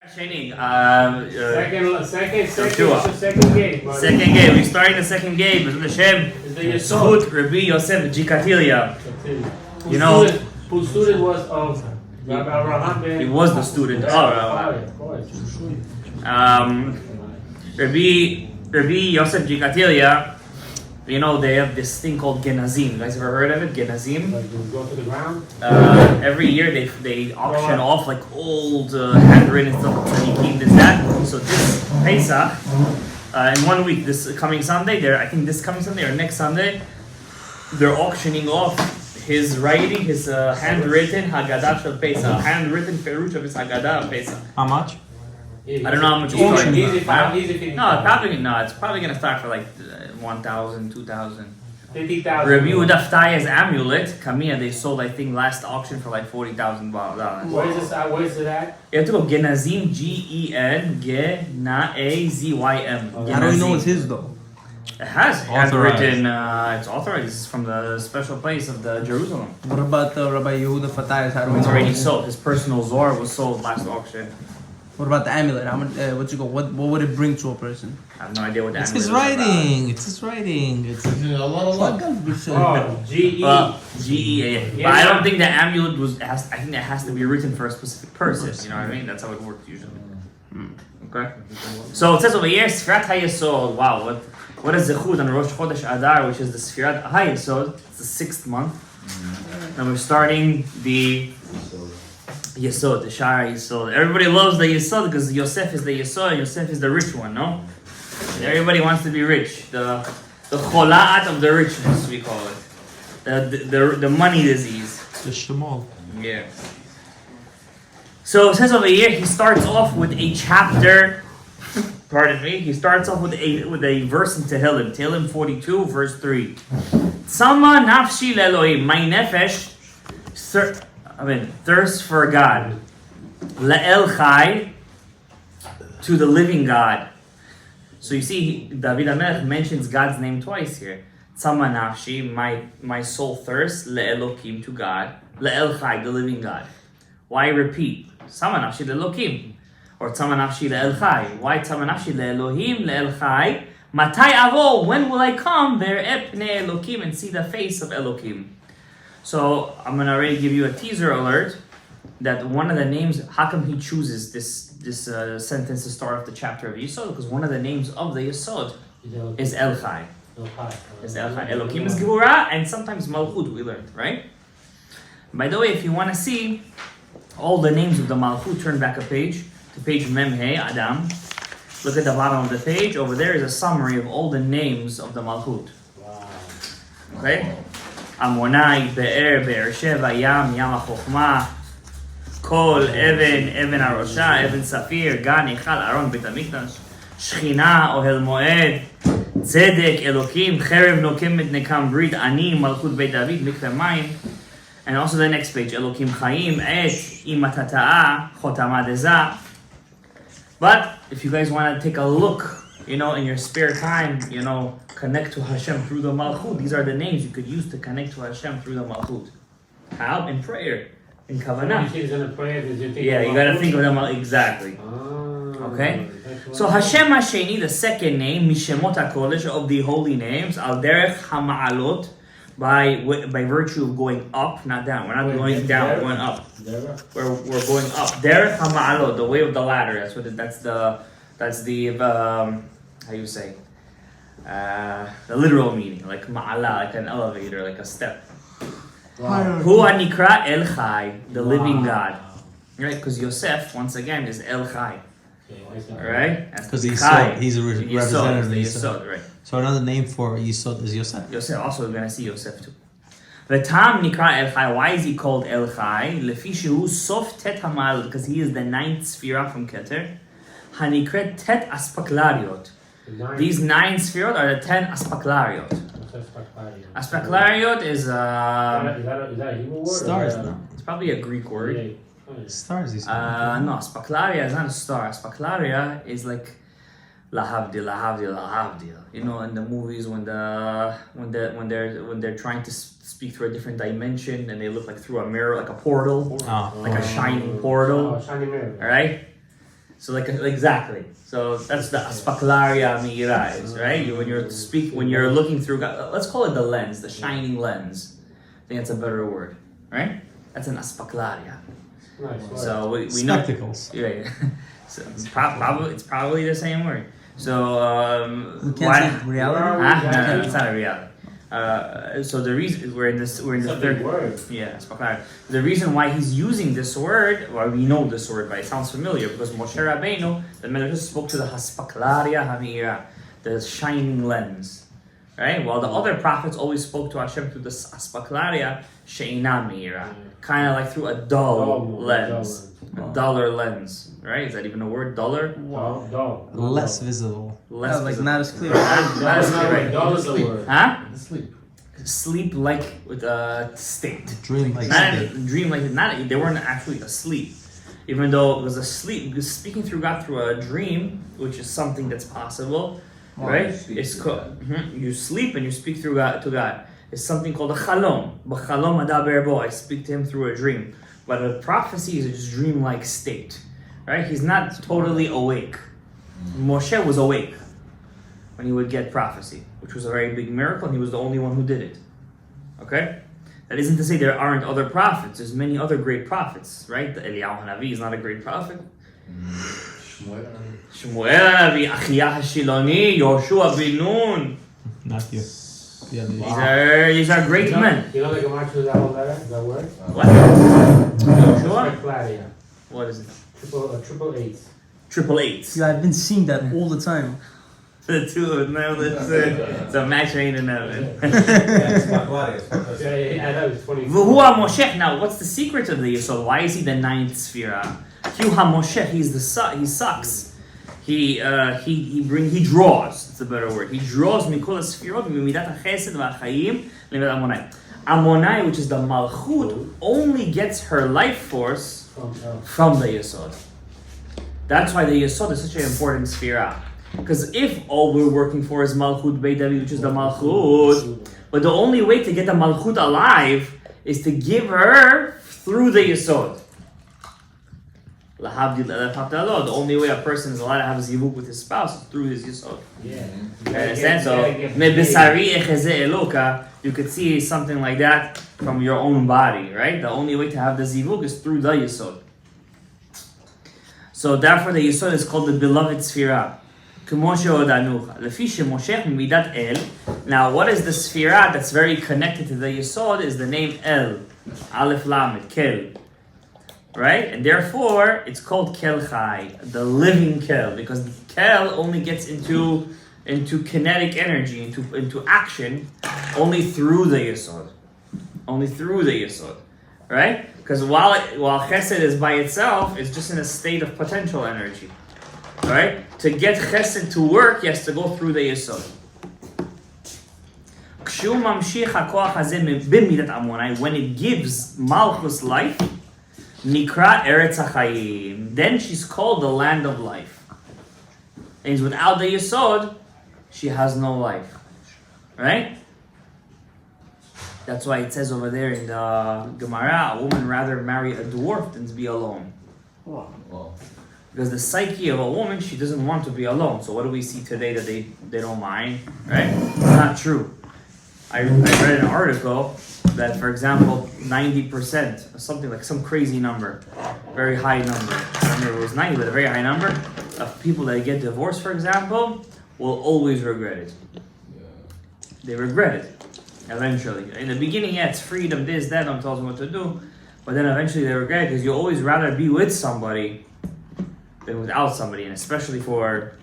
Shani, second game. Buddy. Second game. We starting the second game. Hashem. Zchut Rabbi Yosef Jikatilia. You know, whose student was of Rabbi Abraham. He was the student. Of course. Rabbi Yosef Jikatilia. You know, they have this thing called Genazim. You guys ever heard of it? Genazim? Like you go to the ground? Every year they auction off like old handwritten stuff, tzadikim, this, that. So this Pesach, in 1 week, this coming Sunday, I think this coming Sunday or next Sunday, they're auctioning off his writing, his handwritten Haggadah of Pesach, handwritten Perush of his Haggadah of Pesach. How much? I don't know how much it's starting. It's probably going to start for like 1,000, 2,000. 50,000. Rabbi Yehuda Ftaya's amulet, Kamiya, they sold, I think, last auction for like $40,000. Where is it at? You have to go Genazim, G-E-N, G-N-A-Z-Y-M. How do we know it's his though? It has handwritten, it's authorized. It's from the special place of the Jerusalem. What about Rabbi Yehuda Fataya's? How do we It's know? already sold. His personal Zohar was sold last auction. What about the amulet? How much? What would it bring to a person? I have no idea what the It's amulet his is about. writing. It's his writing. It's a lot of luck. Oh, G-E. Well, G-E-A. But I don't think the amulet I think that has to be written for a specific person. You know what I mean? That's how it works usually. Okay? So it says over here, Sfirat HaYesod. Wow, what is Zechut on Rosh Chodesh Adar, which is the Sfirat HaYesod. It's the 6th month. And we're starting the Yesod, the Sharei Yesod. Everybody loves the Yesod because Yosef is the Yesod and Yosef is the rich one, no? Everybody wants to be rich. The chola'at of the richness, we call it. The money disease. The Shemal. Yeah. So it says over here, he starts off with a chapter. Pardon me. He starts off with a verse in Tehillim 42, verse 3. Tzama nafshi le'Elohim, my nefesh, thirst for God. Le'el chai, to the living God. So you see, David HaMelech mentions God's name twice here. Tzama nafshi, my soul thirsts, le'elokim, to God. Le'el chai, the living God. Why repeat? Tzama nafshi le'elokim. Or tzama nafshi le'el chai. Why tzama nafshi le'elohim, le'el chai? Matai avo, when will I come there epnei elokim and see the face of Elokim? So I'm gonna already give you a teaser alert that one of the names, how come he chooses this sentence to start off the chapter of Yesod? Because one of the names of the Yesod is El Chai. Is El Chai. Elokim is Gevurah, and sometimes Malchut we learned, right? By the way, if you want to see all the names of the Malchut, turn back a page to page Mem He Adam. Look at the bottom of the page. Over there is a summary of all the names of the Malchut. Wow. Okay? Ammonai, Be'er Sheva, Yam HaChochma, Kol, Even HaRosha, Even Safir, Gan, Echal, Aron, Beit HaMikdash, Shechina, Ohel Moed, Tzedek, Elokim, Cherev, Nokemet, Nekam, Brit, Ani, Malchut Beit David, Mikveh Mayim. And also the next page, Elokim Chaim, Et, Imatata'a, Chotama Deza. But if you guys want to take a look, in your spare time, connect to Hashem through the Malchut. These are the names you could use to connect to Hashem through the Malchut. How? In prayer. In Kavanah. Yeah, you gotta think of them exactly. Okay? So Hashem Hasheni, the second name, Mishemot HaKodesh, of the holy names, Al Derech HaMa'alot, by virtue of going up, not down. We're not going down, we're going up. We're going up. Derech HaMa'alot, the way of the ladder. That's the how you say? The literal meaning, like ma'ala, like an elevator, like a step. Hu anikra El Chai, the living God. Right? Because Yosef, once again, is El Chai. Right? Because he's a representative of Yesod, right? So another name for Yesod is Yosef. Yosef, also we're going to see Yosef too. V'tam nikra El Chai, why is he called El Chai? Lefi shehu sof tet hamal, because he is the 9th sphira from Keter. Hanikret tet aspaklariot. These 9 sphirot are the 10 aspaklariot. Aspaklariot is Is that a Hebrew word? Stars, no? It's probably a Greek word. Stars, he's No, aspaklaria is not a star. Aspaklaria is like lahavdil. In the movies when they're trying to speak through a different dimension and they look like through a mirror, like a portal, like a shining portal. Shiny mirror. All right. So exactly. So that's the aspaklaria meira is, right? When you're looking through God, let's call it the lens, the shining lens. I think that's a better word, right? That's an aspaklaria. Nice. So we know Spectacles. yeah. So it's probably the same word. So We can't say reality. No, it's not a reality. So the reason we're in the third word. yeah, spaklar. The reason why he's using this word, well, we know this word, but it sounds familiar because Moshe Rabbeinu, the Medrash spoke to the haspaklaria hamira, the shining lens, right? While the other prophets always spoke to Hashem through the haspaklaria she'ina meira, kind of like through a dull lens, a duller lens, right? Is that even a word? Duller? Dull. Less visible. Less like visible. not as clear. Not as clear, right? Dull is the word. Huh? Sleep. Sleep like with a state. Dream like Not state. dream like not they weren't actually asleep, even though it was asleep. Because speaking through God through a dream, which is something that's possible, right? It's you sleep and you speak through God to God. It's something called a chalom. B'chalom adaber bo. I speak to him through a dream. But a prophecy is a just dream-like state, right? He's not totally awake. Moshe was awake when he would get prophecy, which was a very big miracle, and he was the only one who did it. Okay? That isn't to say there aren't other prophets. There's many other great prophets, right? Eliyahu Hanavi is not a great prophet. Shmuel Hanavi, Achiyah HaShiloni, Yoshua bin Nun. Not you. Yeah, These are great men. You know the Gemara to that whole letter, that word? What? Yoshua? Specularia. What is it? Triple eights. Triple eights. Yeah, I've been seeing that all the time. The two of them, it's a match made in heaven. Yeah, that was 20. V'hu HaMoshech. Now, what's the secret of the Yisod? Why is he the ninth Sphira? Hu HaMoshech, he sucks. He draws. It's a better word. He draws mikol Sphirot mimidat HaChesed v'Achayim le'midat Amonai. Amonai, which is the Malchut, only gets her life force from the Yisod. That's why the Yisod is such an important Sphira. Because if all we're working for is Malchut Beit David, which is the Malchut, but the only way to get the Malchut alive is to give her through the Yisod. The only way a person is allowed to have zivuk with his spouse is through his Yisod. Yeah. Understand? So, Mebisari echeze eloka, you could see something like that from your own body, right? The only way to have the zivuk is through the Yisod. So therefore the Yisod is called the beloved Sphira. Now, what is the Sphira that's very connected to the Yisod is the name El. Aleph Lamed, Kel. Right? And therefore, it's called Kel Chai, the living Kel, because Kel only gets into kinetic energy, into action, only through the Yisod. Only through the Yisod. Right? Because while Chesed is by itself, it's just in a state of potential energy. Right? To get Chesed to work, he has to go through the Yisod. When it gives Malchus life, Nikra Eretz HaChayim, then she's called the land of life. Means without the Yisod, she has no life. Right? That's why it says over there in the Gemara, a woman rather marry a dwarf than to be alone. Wow. Because the psyche of a woman, she doesn't want to be alone. So what do we see today that they don't mind? Right? It's not true. I read an article that, for example, 90%, something like some crazy number, very high number, I don't remember if it was 90, but a very high number of people that get divorced, for example, will always regret it. They regret it, eventually. In the beginning, yeah, it's freedom, this, that, don't tell them what to do, but then eventually they regret it because you always rather be with somebody than without somebody, and especially for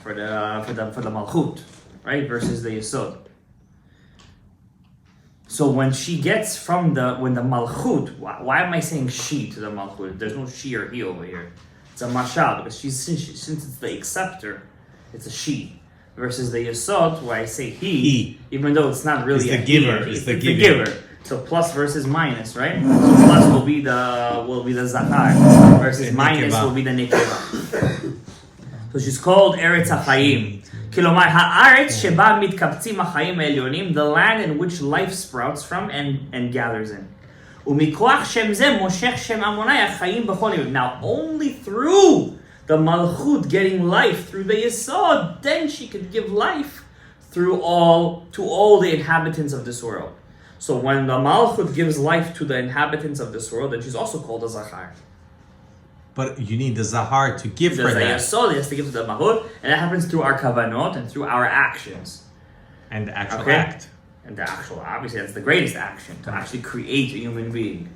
the Malchut, right, versus the Yisod. So when she gets when the Malchut, why am I saying she to the Malchut? There's no she or he over here. It's a mashal, because since it's the acceptor, it's a she. Versus the Yisod, where I say he, even though it's not really it's the giver. It's the giver. So plus versus minus, right? So plus will be the Zachar, versus minus will be the Nekeva. So she's called Eretz HaChayim. כלומר, הארץ שבה מתקבצים החיים העליונים, the land in which life sprouts from and gathers in. ומכוח שם זה מושך שם עמוני החיים בכל יום. Now, only through the Malchut getting life through the Yesod, then she could give life to all the inhabitants of this world. So when the Malchut gives life to the inhabitants of this world, then she's also called a Zachar. But you need the Zahar to give her There's a that. Yesod, he has to give to the Malchut, and that happens through our Kavanot and through our actions. And the actual Okay. act. And the actual, obviously, that's the greatest action, to actually create a human being.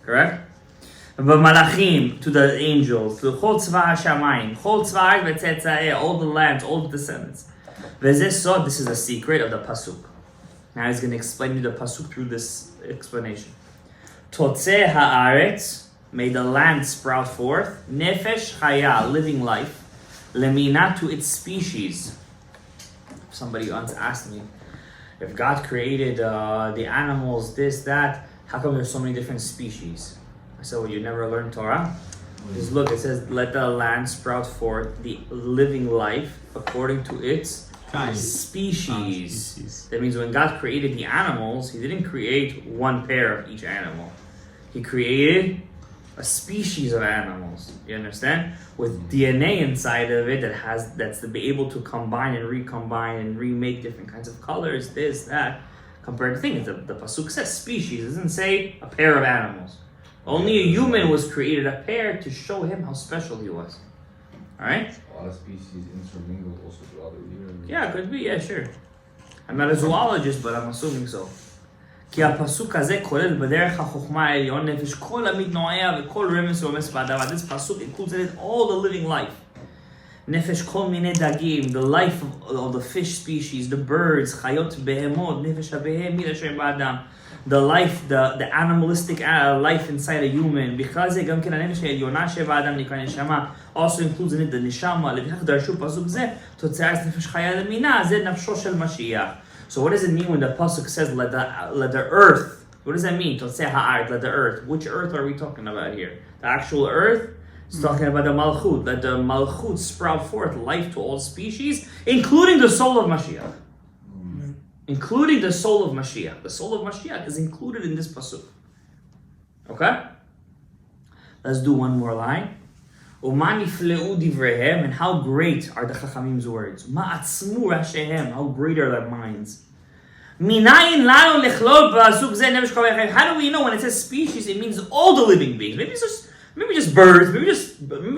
Correct? But Malachim, to the angels, to Chol Tzva HaShamayim, Chol Tzva V'Tzetzaeh, all the lands, all the descendants. V'zeh Sod, this is the secret of the Pasuk. Now he's going to explain you the Pasuk through this explanation. Totzeh Haaretz, may the land sprout forth, Nefesh Chaya, living life, Lemina, to its species. Somebody once asked me, if God created the animals, this, that, how come there's so many different species? I said, well, you never learned Torah? Just look, it says, let the land sprout forth the living life according to its Kind. species. That means when God created the animals, he didn't create one pair of each animal. He created a species of animals. You understand? With DNA inside of it that's to be able to combine and recombine and remake different kinds of colors, this, that. Compared to things, the Pasuk says species, it doesn't say a pair of animals. Only a human was created a pair to show him how special he was. Alright? A lot of species intermingled also with other humans. Yeah, it could be, yeah, sure. I'm not a zoologist, but I'm assuming so. כי הפסוק הזה כולל בדרך החוכמה העליון נפש כל המתנועע וכל רמס ורמס באדם. This pasuk includes in it all the living life. נפש כל מיני דגים, the life of all the fish species, the birds, חיות בהמות, נפש הבהמית אשר באדם. The life, the animalistic life inside a human. בכלל זה גם כן הנפש העליונה שבאדם נקרא נשמה. Also includes in it the נשמה. לפיכך דרשו פסוק זה, תוצאה נפש חיה למינה, זה נפשו של משיח. So what does it mean when the pasuk says let the earth? What does that mean? Totzeh ha'aret, let the earth. Which earth are we talking about here? The actual earth? It's talking about the malchut. Let the malchut sprout forth life to all species, including the soul of Mashiach. Including the soul of Mashiach. The soul of Mashiach is included in this pasuk. Okay? Let's do one more line. U'ma nifleu divrehem, and how great are the Chachamim's words. Ma'atzmu rashehem, how great are their minds. Minayin lanu lechlot b'asuk zeh nefesh kol v'chem. How do we know when it says species, it means all the living beings? Maybe just birds, maybe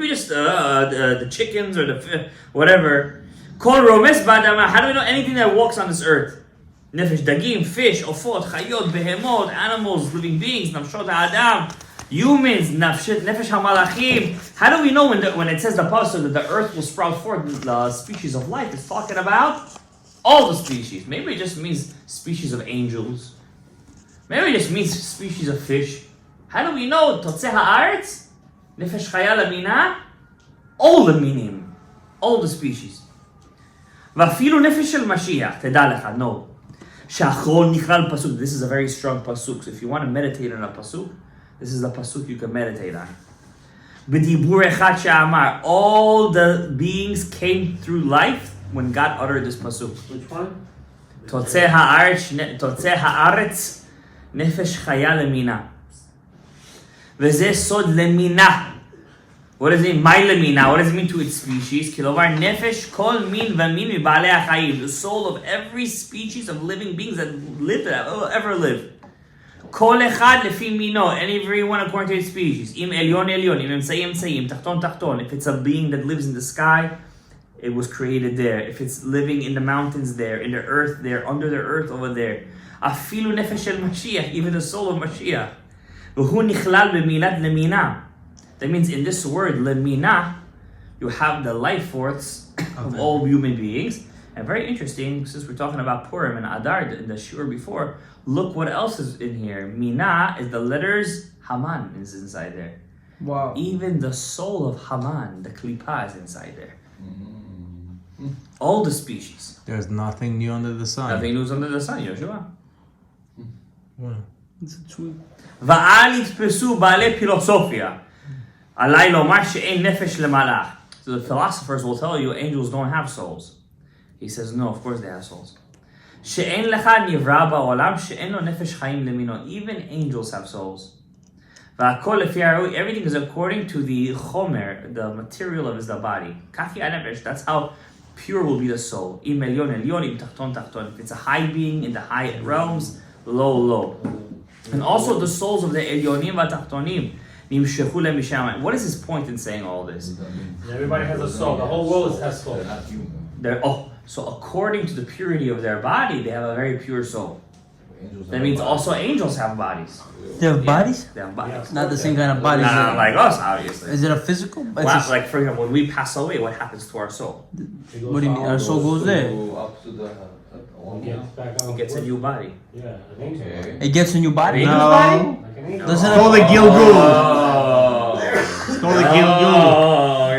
just the chickens or the whatever. Kol romes b'adama. How do we know anything that walks on this earth? Nefesh dagim, fish, ofot, chayot, behemot, animals, living beings, nafshot ha'adam. Humans, nefesh hamalachim. How do we know when it says the pasuk that the earth will sprout forth the species of life? It's talking about all the species. Maybe it just means species of angels. Maybe it just means species of fish. How do we know? Totzeh haaretz, nefesh chaya lamina, all the minim, all the species. Vafilu nefesh shel Mashiach. Teda lecha, no. Shachol nichal pasuk. This is a very strong pasuk. So if you want to meditate on a pasuk, this is the pasuk you can meditate on. B'dibur echad she'amar. All the beings came through life when God uttered this pasuk. Which one? Totzeh haaretz nefesh chaya lemina. V'zeh sod lemina. What does it mean? My lemina. What does it mean to its species? Kilovar nefesh kol min v'min mi'balei ha'chayim. The soul of every species of living beings that lived, that will ever live. Kol echad lefi mino, and everyone according to its species. Im elyon elyon, im emtsai emtsai, tachton tachton. If it's a being that lives in the sky, it was created there. If it's living in the mountains there, in the earth there, under the earth over there. Afilu nefesh shel Mashiach, even the soul of Mashiach. V'hu nichlal b'milat lemina. That means in this word lemina, you have the life force of all human beings. And very interesting, since we're talking about Purim and Adar in the shiur before, look what else is in here. Mina is the letters Haman is inside there. Wow. Even the soul of Haman, the klipa, is inside there. All the species. There's nothing new under the sun. Nothing new under the sun, Yoshua. Wow. It's a true. Va'al yitpesu ba'alei filosofia. Alai lomar she'en nefesh lemalach. So the philosophers will tell you angels don't have souls. He says, no, of course they have souls. She'en lecha nivra ba'olam she'en lo nefesh chayim lemino. Even angels have souls. Everything is according to the chomer, the material of the body. That's how pure will be the soul. If it's a high being in the high realms, low. And also the souls of the elyonim v'tachtonim. What is his point in saying all this? Everybody has a soul. The whole world has soul. So according to the purity of their body, they have a very pure soul. That means also angels have bodies. They have bodies? They have bodies. Not the same kind of bodies. Not like us, obviously. Is it a physical? Like for example, when we pass away, what happens to our soul? What do you mean? Our soul goes there. Up to the It gets a new body. Yeah, I think so. It gets a new body? Angel's No. body? Like an angel. Doesn't Call it Gilgul. Call it Gilgul.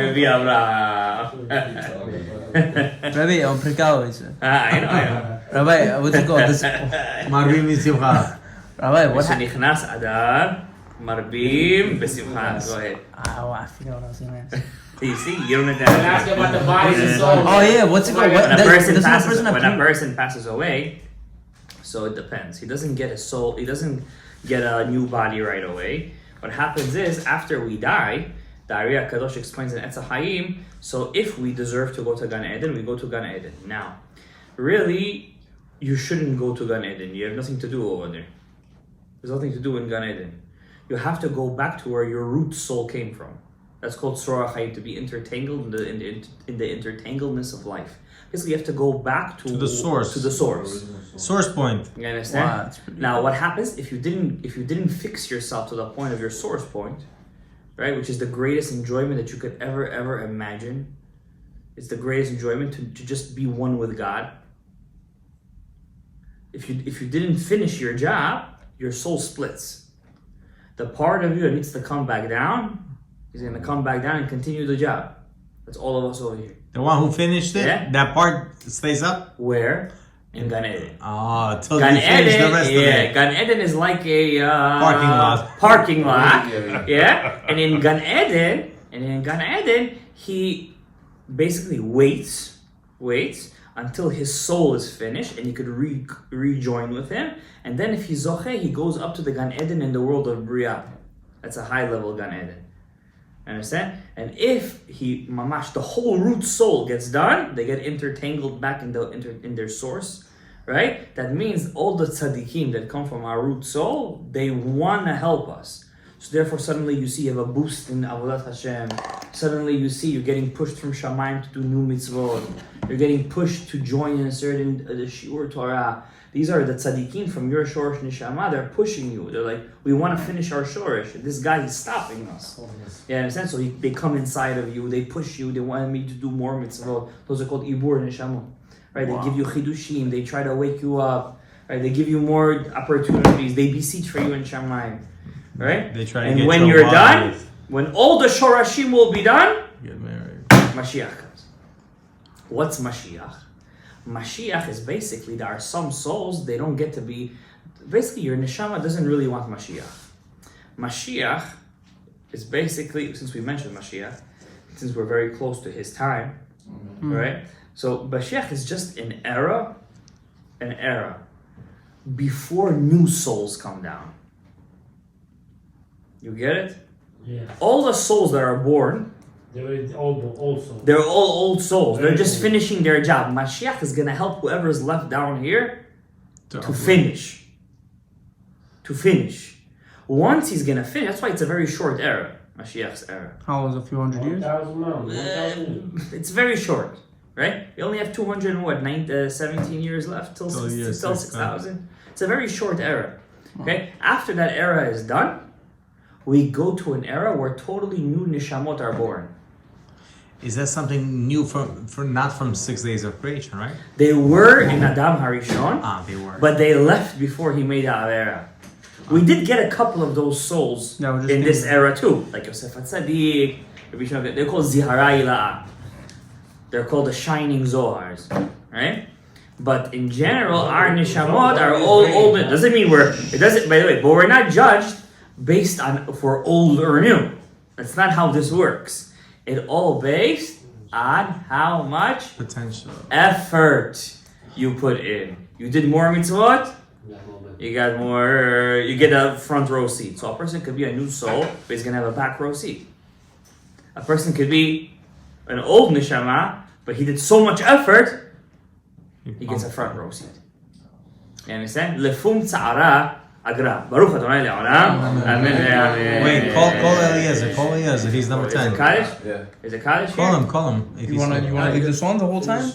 Rabbi, I'm precado, dice. I know. Rabbi, what's it called? This, Marvin Mitzivcha. Rabbi, what happened? כשנכנס אדר, מרבים בשמחה. Go ahead. I forgot what I was going to ask. You see, you don't And ask have about the bodies and souls. Oh yeah, what's it called? What, when a person passes away, so it depends. He doesn't get a soul, he doesn't get a new body right away. What happens is, after we die, the Ari HaKadosh explains in Etz HaChaim, so if we deserve to go to Gan Eden, we go to Gan Eden. Now, really, you shouldn't go to Gan Eden. You have nothing to do over there. There's nothing to do in Gan Eden. You have to go back to where your root soul came from. That's called Orah-49, to be intertangled in the intertangledness of life. Basically, you have to go back to the source. To the source. Source point. You understand? Wow, that's pretty Now, what happens if you didn't fix yourself to the point of your source point, right? Which is the greatest enjoyment that you could ever imagine. It's the greatest enjoyment to just be one with God. If you didn't finish your job, your soul splits. The part of you that needs to come back down is going to come back down and continue the job. That's all of us over here. The one who finished it, Yeah. that part stays up? Where? In Gan Eden. Oh, till Gan you finish the Eden, rest of it. Gan Eden is like a Parking lot. Parking lot, yeah. And in Gan Eden, he basically waits until his soul is finished, and he could rejoin with him. And then, if he's zoche, he goes up to the Gan Eden in the world of Bria. That's a high level Gan Eden. Understand? And if the whole root soul gets done, they get intertangled back in their source, right? That means all the tzaddikim that come from our root soul, they want to help us. So therefore, suddenly you see you have a boost in Avodat Hashem. Suddenly you see you're getting pushed from Shamayim to do new mitzvot. You're getting pushed to join in a certain the Shiur Torah. These are the tzaddikim from your Shorish Neshama. They're pushing you. They're like, we want to finish our Shorish. This guy is stopping us. You understand? So they come inside of you. They push you. They want me to do more mitzvot. Those are called Ibur Neshama. Right? They give you chidushim. They try to wake you up. Right? They give you more opportunities. They beseech for you in Shamayim. Right? They try to and get when you you're alive. done, when all the Shorashim will be done, Get married. Mashiach comes. What's Mashiach? Mashiach is basically, there are some souls, they don't get to be, basically your neshama doesn't really want Mashiach. Mashiach is basically, since we mentioned Mashiach, since we're very close to his time, right? So Mashiach is just an era before new souls come down. You get it? Yeah. All the souls that are born, They were old souls. they're all old souls. They're just Very old. finishing their job. Mashiach is going to help whoever is left down here to finish. To finish. Once he's going to finish, that's why it's a very short era, Mashiach's era. How was it, a few hundred years? 1,000 no. 1,000 years. It's very short, right? We only have 17 years left till 6,000. It's a very short era. Okay? After that era is done, we go to an era where totally new neshamot are born. Is that something new from not from 6 days of creation, right? They were in Adam Harishon, They were. but they left before he made the Avera. We did get a couple of those souls Yeah, we're just in this thinking- era too, like Yosef HaTzadik, Rabbi Shimon. They're called Ziharai La'ah. They're called the Shining Zohars, right? But in general, our neshamot are all old. It doesn't mean by the way, but we're not judged based on if we're old or new. That's not how this works. It all based on how much Potential. effort you put in. You did more mitzvot, That moment. You got more. You get a front row seat. So a person could be a new soul, but he's gonna have a back row seat. A person could be an old neshama, but he did so much effort, he gets a front row seat. You understand? Lefum tzara agra. Baruch Adonai le'olam. Amen. Wait, call Eliezer. Call Eliezer. He's number Is it 10. Kaddish? Yeah. Is it Kaddish? Call him. If You he's wanna still- leave this on the whole time?